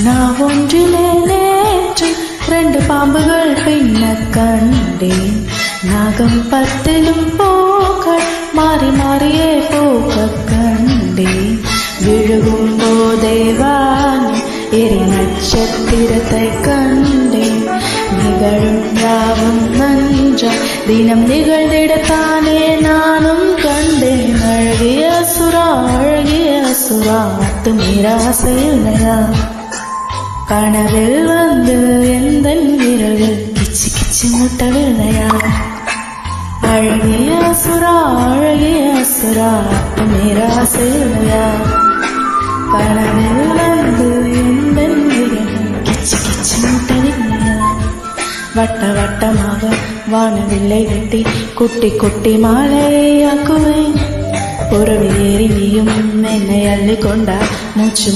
நான் ஒன்றிலே நேற்று 2 பாம்புகள் பின்ன கண்டேன். நாகம் 10லும் பூக்கள் மாறி மாறியே பூக்க கண்டேன். விழுகும் போதே வானில் எரி நட்சத்திரத்தை கண்டேன். நிகழும் யாவும் நன்றாய் தினம் நிகழ்ந்திடத்தானே நானும் கண்டேன். அழகிய சுறா மீராசை இல்லையா? கனவில் வந்து எந்த விரல்கள் கிச்சு கிச்சு முட்டவில்லையா? அழகிய சுறா மீராசை இல்லையா? கனவில் வந்து எந்த விரல்கள் கிச்சு கிச்சு முட்டவில்லையா? வட்ட வட்டமாக வானவில்லை வெட்டி குட்டி குட்டி மாலையாக்குவேன். புறவி ஏறி நீயும் என்னை அள்ளி கொண்டா மூச்சு